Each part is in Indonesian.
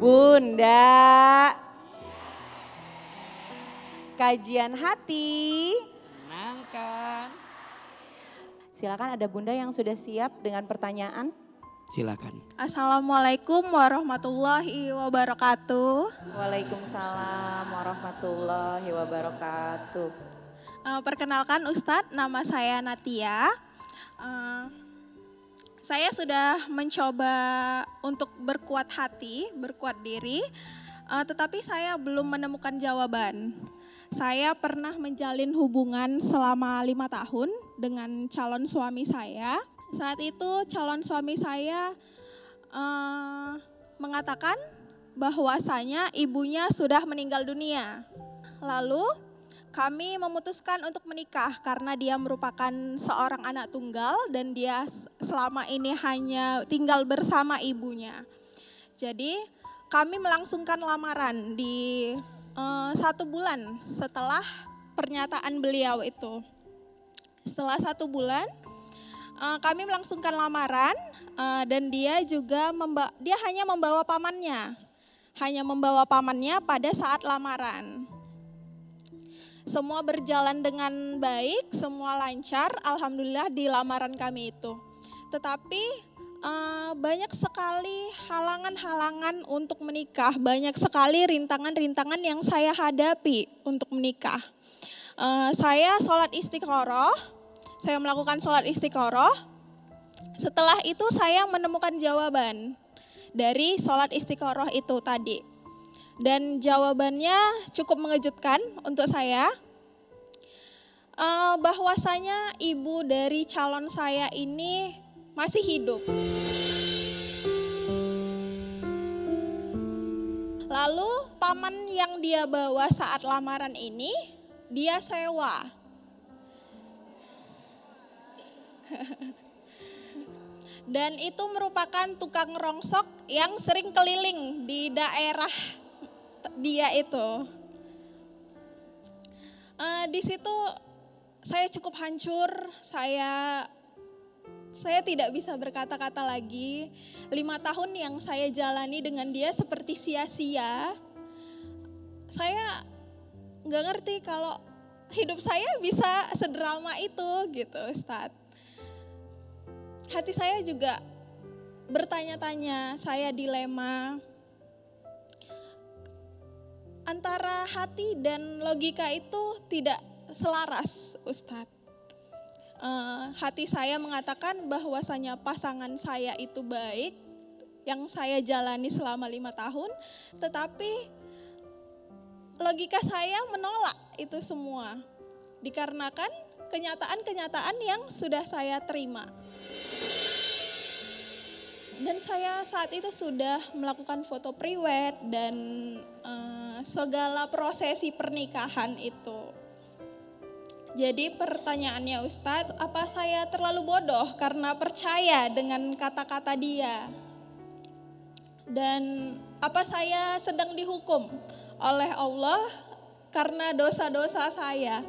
Bunda, kajian hati. Menangkan. Silakan, ada Bunda yang sudah siap dengan pertanyaan. Silakan. Assalamualaikum warahmatullahi wabarakatuh. Waalaikumsalam warahmatullahi wabarakatuh. Perkenalkan Ustadz, nama saya Natia. Saya sudah mencoba untuk berkuat hati, berkuat diri, tetapi saya belum menemukan jawaban. Saya pernah menjalin hubungan selama 5 tahun dengan calon suami saya. Saat itu calon suami saya mengatakan bahwasanya ibunya sudah meninggal dunia. Lalu kami memutuskan untuk menikah karena dia merupakan seorang anak tunggal dan dia selama ini hanya tinggal bersama ibunya. Jadi kami melangsungkan lamaran di 1 bulan setelah pernyataan beliau itu. Setelah 1 bulan kami melangsungkan lamaran dan dia hanya membawa pamannya pada saat lamaran. Semua berjalan dengan baik, semua lancar, alhamdulillah di lamaran kami itu. Tetapi banyak sekali halangan-halangan untuk menikah, banyak sekali rintangan-rintangan yang saya hadapi untuk menikah. Saya melakukan sholat istiqoroh. Setelah itu saya menemukan jawaban dari sholat istiqoroh itu tadi. Dan jawabannya cukup mengejutkan untuk saya, bahwasanya ibu dari calon saya ini masih hidup. Lalu paman yang dia bawa saat lamaran ini, dia sewa. Dan itu merupakan tukang rongsok yang sering keliling di daerah dia itu. Di situ saya cukup hancur, saya tidak bisa berkata-kata lagi. 5 tahun yang saya jalani dengan dia seperti sia-sia. Saya nggak ngerti kalau hidup saya bisa sedrama itu gitu, Ustadz. Hati saya juga bertanya-tanya, saya dilema. Antara hati dan logika itu tidak selaras, Ustadz. Hati saya mengatakan bahwasanya pasangan saya itu baik, yang saya jalani selama 5 tahun, tetapi logika saya menolak itu semua, dikarenakan kenyataan-kenyataan yang sudah saya terima. Dan saya saat itu sudah melakukan foto priwed dan segala prosesi pernikahan itu. Jadi pertanyaannya Ustadz, apa saya terlalu bodoh karena percaya dengan kata-kata dia? Dan apa saya sedang dihukum oleh Allah karena dosa-dosa saya?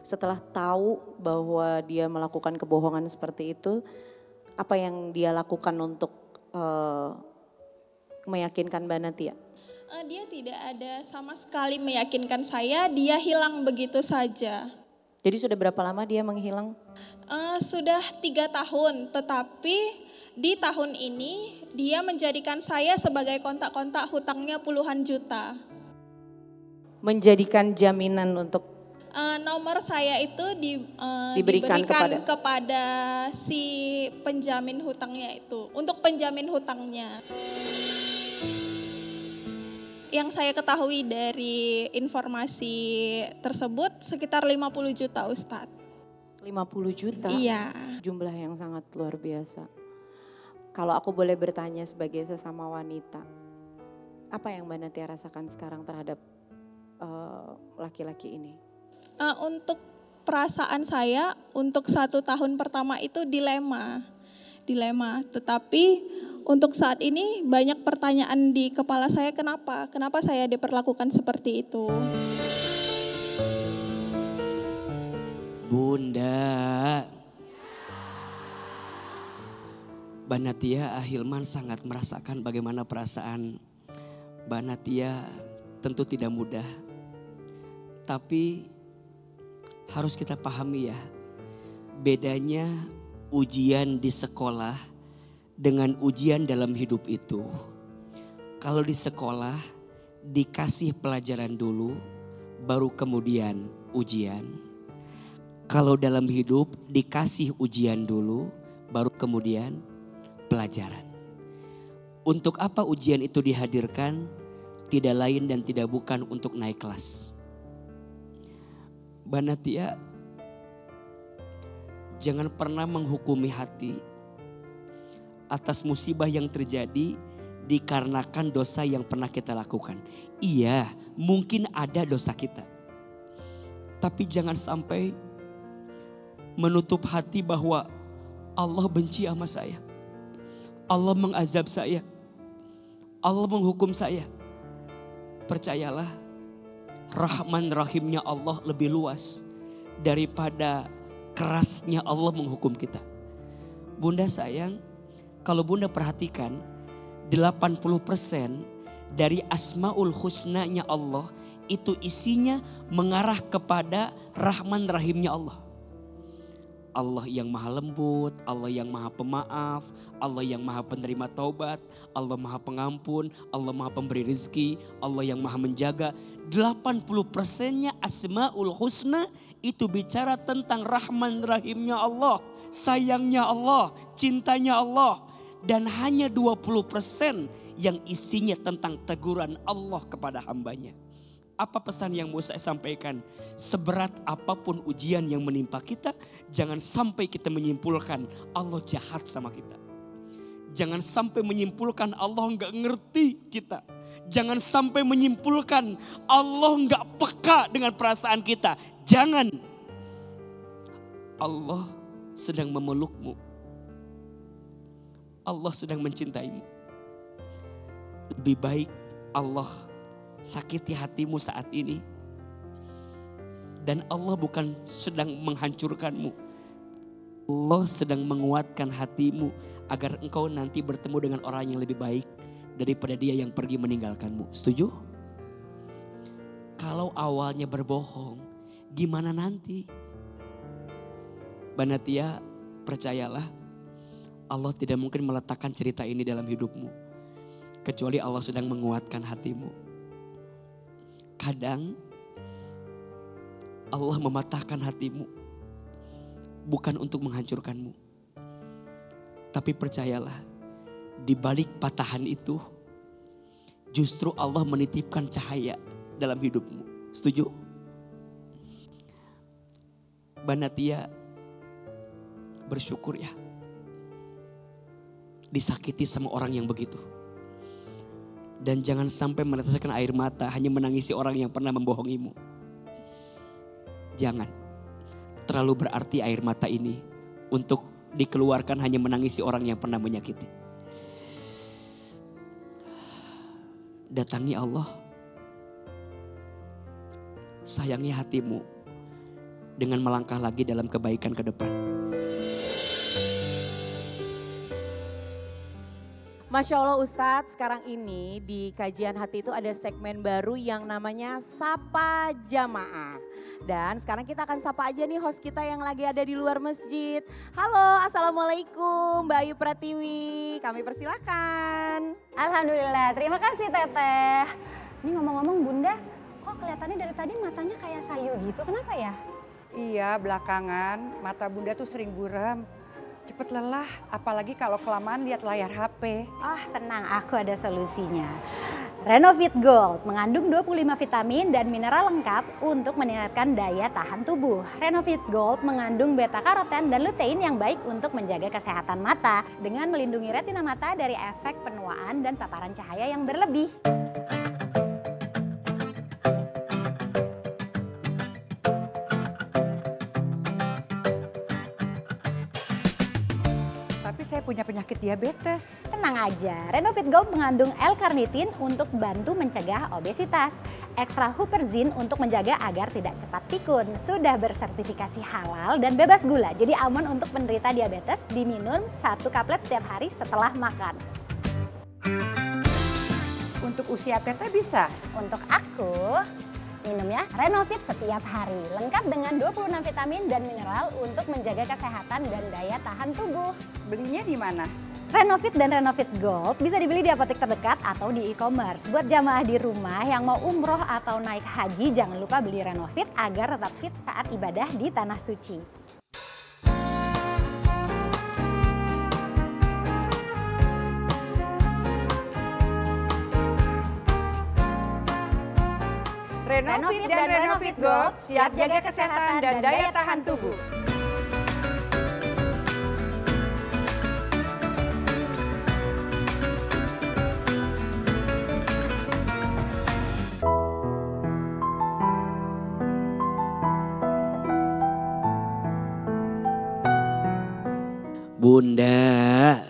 Setelah tahu bahwa dia melakukan kebohongan seperti itu, apa yang dia lakukan untuk meyakinkan Mbak Natia? Dia tidak ada sama sekali meyakinkan saya, dia hilang begitu saja. Jadi sudah berapa lama dia menghilang? Sudah 3 tahun, tetapi di tahun ini dia menjadikan saya sebagai kontak-kontak hutangnya puluhan juta. Menjadikan jaminan untuk nomor saya itu diberikan kepada si penjamin hutangnya itu, untuk penjamin hutangnya. Yang saya ketahui dari informasi tersebut sekitar 50 juta, Ustadz. 50 juta? Iya. Jumlah yang sangat luar biasa. Kalau aku boleh bertanya sebagai sesama wanita, apa yang Mbak Natia rasakan sekarang terhadap laki-laki ini? Untuk perasaan saya untuk 1 tahun pertama itu dilema. Tetapi untuk saat ini banyak pertanyaan di kepala saya, kenapa saya diperlakukan seperti itu. Bunda, Mbak Natia Ahilman sangat merasakan bagaimana perasaan Mbak Natia tentu tidak mudah. Tapi harus kita pahami ya, bedanya ujian di sekolah dengan ujian dalam hidup itu. Kalau di sekolah dikasih pelajaran dulu, baru kemudian ujian. Kalau dalam hidup dikasih ujian dulu, baru kemudian pelajaran. Untuk apa ujian itu dihadirkan? Tidak lain dan tidak bukan untuk naik kelas. Mbak Natia, jangan pernah menghukumi hati atas musibah yang terjadi dikarenakan dosa yang pernah kita lakukan. Iya, mungkin ada dosa kita. Tapi jangan sampai menutup hati bahwa Allah benci sama saya. Allah mengazab saya. Allah menghukum saya. Percayalah, Rahman Rahimnya Allah lebih luas daripada kerasnya Allah menghukum kita. Bunda sayang, kalau Bunda perhatikan 80% dari Asmaul Husnanya Allah itu isinya mengarah kepada Rahman Rahimnya Allah. Allah yang maha lembut, Allah yang maha pemaaf, Allah yang maha penerima taubat, Allah maha pengampun, Allah maha pemberi rezeki, Allah yang maha menjaga. 80%-nya Asmaul Husna itu bicara tentang Rahman Rahimnya Allah, sayangnya Allah, cintanya Allah. Dan hanya 20% yang isinya tentang teguran Allah kepada hambanya. Apa pesan yang mau saya sampaikan? Seberat apapun ujian yang menimpa kita, jangan sampai kita menyimpulkan Allah jahat sama kita. Jangan sampai menyimpulkan Allah enggak ngerti kita. Jangan sampai menyimpulkan Allah enggak peka dengan perasaan kita. Jangan. Allah sedang memelukmu. Allah sedang mencintaimu. Lebih baik Allah sakiti hatimu saat ini. Dan Allah bukan sedang menghancurkanmu. Allah sedang menguatkan hatimu agar engkau nanti bertemu dengan orang yang lebih baik daripada dia yang pergi meninggalkanmu. Setuju? Kalau awalnya berbohong, gimana nanti? Mbak Natia, percayalah, Allah tidak mungkin meletakkan cerita ini dalam hidupmu kecuali Allah sedang menguatkan hatimu. Kadang Allah mematahkan hatimu bukan untuk menghancurkanmu. Tapi percayalah, di balik patahan itu justru Allah menitipkan cahaya dalam hidupmu. Setuju? Mbak Natia, bersyukur ya. Disakiti sama orang yang begitu. Dan jangan sampai meneteskan air mata hanya menangisi orang yang pernah membohongimu. Jangan. Terlalu berarti air mata ini untuk dikeluarkan hanya menangisi orang yang pernah menyakiti. Datangi Allah. Sayangi hatimu dengan melangkah lagi dalam kebaikan ke depan. Masya Allah Ustadz, sekarang ini di kajian hati itu ada segmen baru yang namanya Sapa Jamaah. Dan sekarang kita akan sapa aja nih host kita yang lagi ada di luar masjid. Halo, Assalamualaikum Mbak Ayu Pratiwi, kami persilakan. Alhamdulillah, terima kasih Teteh. Ini ngomong-ngomong Bunda, kok kelihatannya dari tadi matanya kayak sayu gitu, kenapa ya? Iya, belakangan mata Bunda tuh sering buram. Cepet lelah, apalagi kalau kelamaan lihat layar HP. Oh tenang, aku ada solusinya. Renovit Gold mengandung 25 vitamin dan mineral lengkap untuk meningkatkan daya tahan tubuh. Renovit Gold mengandung beta karoten dan lutein yang baik untuk menjaga kesehatan mata dengan melindungi retina mata dari efek penuaan dan paparan cahaya yang berlebih. Saya punya penyakit diabetes. Tenang aja, Renovit Gold mengandung L-carnitin untuk bantu mencegah obesitas. extra huperzine untuk menjaga agar tidak cepat pikun. Sudah bersertifikasi halal dan bebas gula, jadi aman untuk penderita diabetes. Diminum 1 kaplet setiap hari setelah makan. Untuk usia Teteh bisa? Untuk aku, minumnya Renovit setiap hari. Lengkap dengan 26 vitamin dan mineral untuk menjaga kesehatan dan daya tahan tubuh. Belinya di mana? Renovit dan Renovit Gold bisa dibeli di apotek terdekat atau di e-commerce. Buat jamaah di rumah yang mau umroh atau naik haji, jangan lupa beli Renovit agar tetap fit saat ibadah di Tanah Suci. Renovit dan Renovit Gold siap jaga kesehatan dan daya tahan tubuh. Bunda,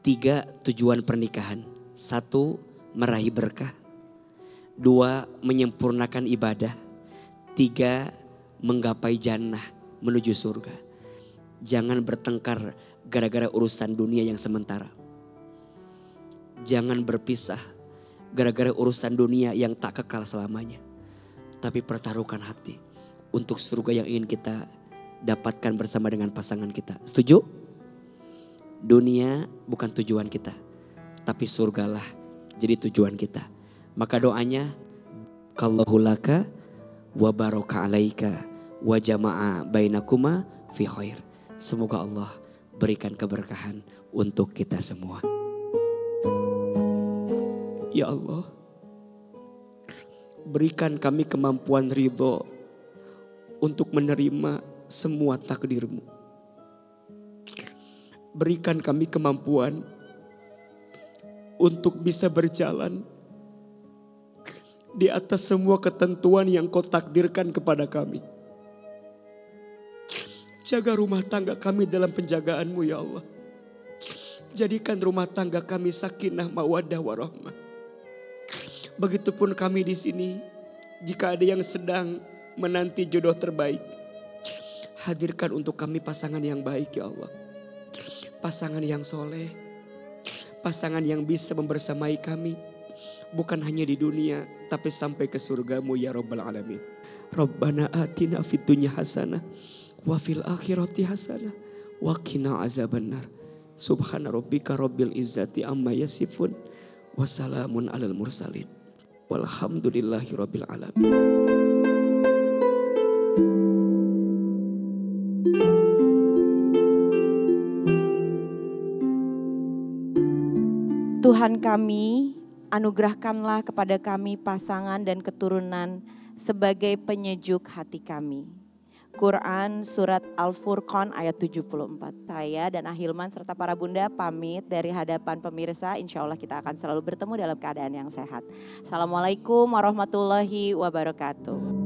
3 tujuan pernikahan. 1, meraih berkah. 2, menyempurnakan ibadah. 3, menggapai jannah, menuju surga. Jangan bertengkar gara-gara urusan dunia yang sementara. Jangan berpisah gara-gara urusan dunia yang tak kekal selamanya. Tapi pertaruhkan hati untuk surga yang ingin kita dapatkan bersama dengan pasangan kita. Setuju? Dunia bukan tujuan kita, tapi surgalah jadi tujuan kita. Maka doanya, Allahu laka wa baraka alaika wa jama'a bainakuma fi khair. Semoga Allah berikan keberkahan untuk kita semua. Ya Allah, berikan kami kemampuan ridho untuk menerima semua takdir-Mu. Berikan kami kemampuan untuk bisa berjalan di atas semua ketentuan yang Kau takdirkan kepada kami. Jaga rumah tangga kami dalam penjagaan-Mu ya Allah. Jadikan rumah tangga kami sakinah mawaddah warahmah. Begitupun kami di sini, jika ada yang sedang menanti jodoh terbaik, hadirkan untuk kami pasangan yang baik ya Allah. Pasangan yang soleh. Pasangan yang bisa membersamai kami. Bukan hanya di dunia, tapi sampai ke surga-Mu ya Rabbal Alamin. Rabbana atina fid dunya hasanah. Wa fil akhirati hasanah. Wa qina azabannar. Subhana rabbika rabbil izzati amma yasifun. Wassalamun alal mursalin. Walhamdulillahi rabbil alamin. Tuhan kami, anugerahkanlah kepada kami pasangan dan keturunan sebagai penyejuk hati kami. Quran Surat Al-Furqan ayat 74. Saya dan Ahilman serta para bunda pamit dari hadapan pemirsa. Insya Allah kita akan selalu bertemu dalam keadaan yang sehat. Assalamualaikum warahmatullahi wabarakatuh.